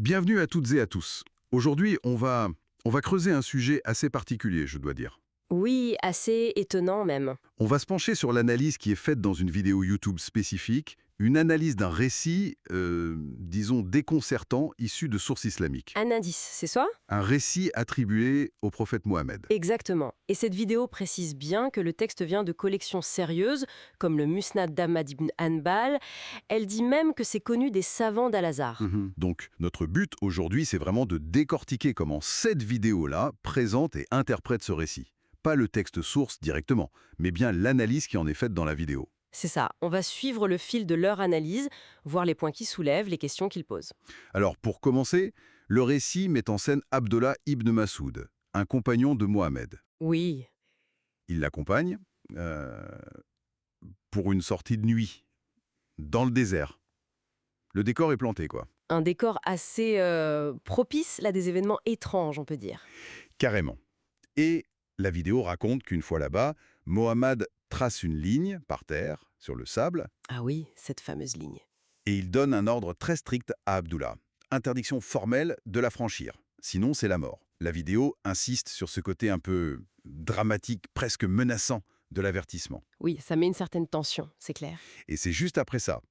Bienvenue à toutes et à tous. Aujourd'hui, on va creuser un sujet assez particulier, je dois dire. Oui, assez étonnant même. On va se pencher sur l'analyse qui est faite dans une vidéo YouTube spécifique, une analyse d'un récit, disons, déconcertant, issu de sources islamiques. Un indice, c'est ça? Un récit attribué au prophète Mohammed. Exactement. Et cette vidéo précise bien que le texte vient de collections sérieuses, comme le Musnad d'Ahmad ibn Hanbal. Elle dit même que c'est connu des savants d'Al-Azhar. Donc, notre but aujourd'hui, c'est vraiment de décortiquer comment cette vidéo-là présente et interprète ce récit. Pas le texte source directement, mais bien l'analyse qui en est faite dans la vidéo. C'est ça, on va suivre le fil de leur analyse, voir les points qu'ils soulèvent, les questions qu'ils posent. Alors, pour commencer, le récit met en scène Abdullah ibn Masoud, un compagnon de Mohammed. Oui, Il l'accompagne pour une sortie de nuit, dans le désert. Le décor est planté, quoi. un décor assez propice, là, des événements étranges, on peut dire. Carrément. Et la vidéo raconte qu'une fois là-bas, Mohammed trace une ligne par terre, sur le sable, Ah oui, cette fameuse ligne. et il donne un ordre très strict à Abdullah. Interdiction formelle de la franchir. Sinon, c'est la mort. La vidéo insiste sur ce côté un peu dramatique, presque menaçant de l'avertissement. Oui, ça met une certaine tension, c'est clair. Et c'est juste après ça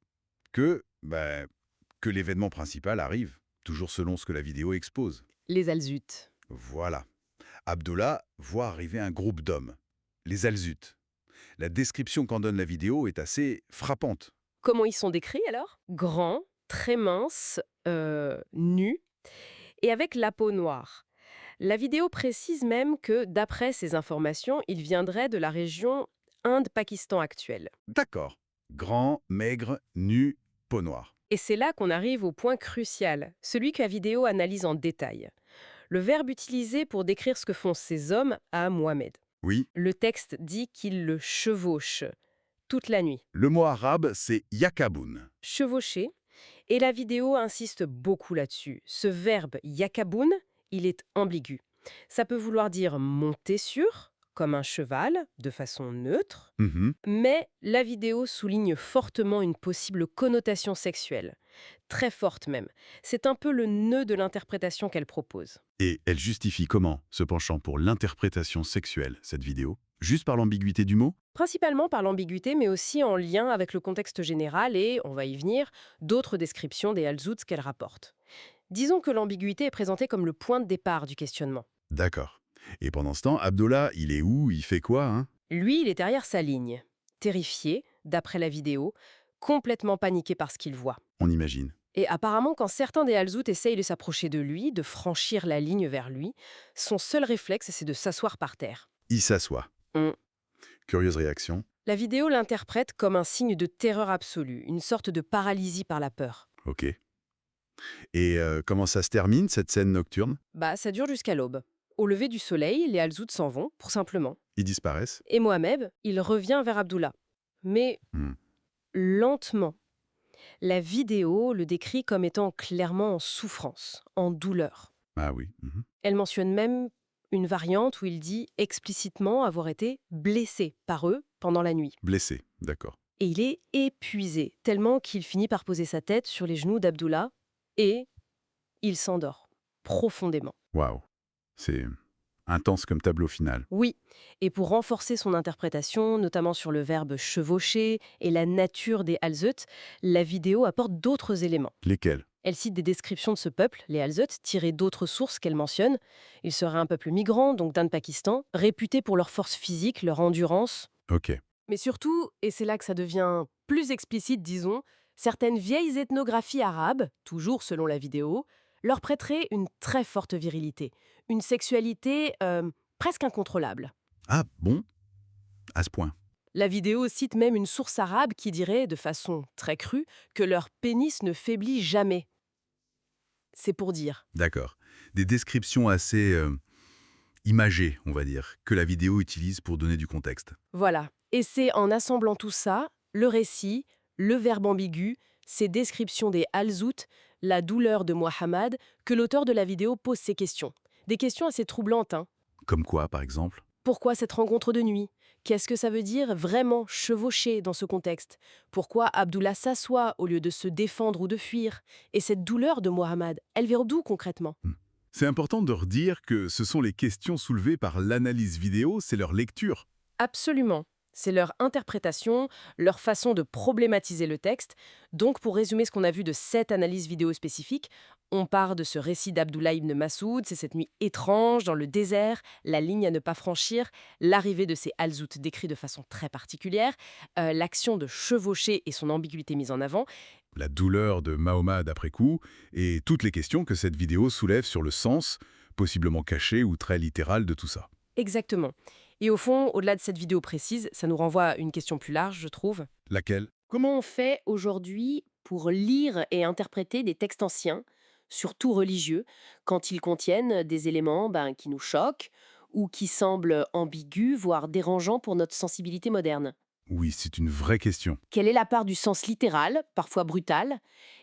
que l'événement principal arrive, toujours selon ce que la vidéo expose. Les alzutes. Voilà. Abdullah voit arriver un groupe d'hommes, les Alzutes. La description qu'en donne la vidéo est assez frappante. Comment ils sont décrits alors? Grands, très minces, nus, et avec la peau noire. La vidéo précise même que, d'après ces informations, ils viendraient de la région Inde-Pakistan actuelle. D'accord. Grand, maigre, nu, peau noire. Et c'est là qu'on arrive au point crucial, celui que la vidéo analyse en détail. Le verbe utilisé pour décrire ce que font ces hommes à Mohamed. Oui, Le texte dit qu'ils le chevauchent toute la nuit. le mot arabe, c'est yakaboun. Chevaucher. Et la vidéo insiste beaucoup là-dessus. Ce verbe yakaboun, il est ambigu. Ça peut vouloir dire monter sur, comme un cheval, de façon neutre, Mhm. mais la vidéo souligne fortement une possible connotation sexuelle. Très forte même. C'est un peu le nœud de l'interprétation qu'elle propose. Et elle justifie comment, se penchant pour l'interprétation sexuelle, cette vidéo? Juste par l'ambiguïté du mot? Principalement par l'ambiguïté, mais aussi en lien avec le contexte général et, on va y venir, d'autres descriptions des Alzouts qu'elle rapporte. Disons que l'ambiguïté est présentée comme le point de départ du questionnement. D'accord. Et pendant ce temps, Abdullah, il est où? Il fait quoi, hein? Lui, il est derrière sa ligne, terrifié, d'après la vidéo, complètement paniqué par ce qu'il voit. On imagine. Et apparemment, quand certains des Alzouts essayent de s'approcher de lui, de franchir la ligne vers lui, son seul réflexe, c'est de s'asseoir par terre. Il s'assoit. Mm. Curieuse réaction. La vidéo l'interprète comme un signe de terreur absolue, une sorte de paralysie par la peur. Ok. Et comment ça se termine, cette scène nocturne? Bah, ça dure jusqu'à l'aube. Au lever du soleil, les Alzouts s'en vont, pour simplement. Ils disparaissent? Et Mohamed, il revient vers Abdullah. Mais Hmm. lentement. La vidéo le décrit comme étant clairement en souffrance, en douleur. Ah oui. Mhm. Elle mentionne même une variante où il dit explicitement avoir été blessé par eux pendant la nuit. Blessé, d'accord. Et il est épuisé, tellement qu'il finit par poser sa tête sur les genoux d'Abdullah et il s'endort profondément. Waouh. C'est intense comme tableau final. Oui, et pour renforcer son interprétation, notamment sur le verbe chevaucher et la nature des Alzeuts, la vidéo apporte d'autres éléments. Lesquels? Elle cite des descriptions de ce peuple, les Alzeuts, tirées d'autres sources qu'elle mentionne. Il serait un peuple migrant, donc d'Inde-Pakistan, réputé pour leur force physique, leur endurance. Ok. Mais surtout, et c'est là que ça devient plus explicite, disons, certaines vieilles ethnographies arabes, toujours selon la vidéo, leur prêteraient une très forte virilité, une sexualité presque incontrôlable. Ah bon? À ce point. La vidéo cite même une source arabe qui dirait, de façon très crue, que leur pénis ne faiblit jamais. C'est pour dire. D'accord. Des descriptions assez imagées, on va dire, que la vidéo utilise pour donner du contexte. Voilà. Et c'est en assemblant tout ça, le récit, le verbe ambigu, ces descriptions des Alzouts, la douleur de Mohammed, que l'auteur de la vidéo pose ces questions. Des questions assez troublantes, hein. Comme quoi, par exemple? Pourquoi cette rencontre de nuit? Qu'est-ce que ça veut dire vraiment chevaucher dans ce contexte? Pourquoi Abdullah s'assoit au lieu de se défendre ou de fuir? Et cette douleur de Mohammad, elle vient d'où concrètement? C'est important de redire que ce sont les questions soulevées par l'analyse vidéo, c'est leur lecture. Absolument. C'est leur interprétation, leur façon de problématiser le texte. Donc, pour résumer ce qu'on a vu de cette analyse vidéo spécifique, on part de ce récit d'Abdullah ibn Massoud, c'est cette nuit étrange dans le désert, la ligne à ne pas franchir, l'arrivée de ces Alzout décrits de façon très particulière, l'action de chevaucher et son ambiguïté mise en avant. La douleur de Mahomad après coup, et toutes les questions que cette vidéo soulève sur le sens, possiblement caché ou très littéral de tout ça. Exactement. Et au fond, au-delà de cette vidéo précise, ça nous renvoie à une question plus large, je trouve. Laquelle? Comment on fait aujourd'hui pour lire et interpréter des textes anciens, surtout religieux, quand ils contiennent des éléments qui nous choquent ou qui semblent ambigus, voire dérangeants pour notre sensibilité moderne? Oui, c'est une vraie question. Quelle est la part du sens littéral, parfois brutal,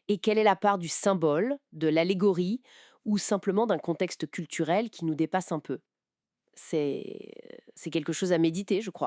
et quelle est la part du symbole, de l'allégorie, ou simplement d'un contexte culturel qui nous dépasse un peu? C'est quelque chose à méditer, je crois.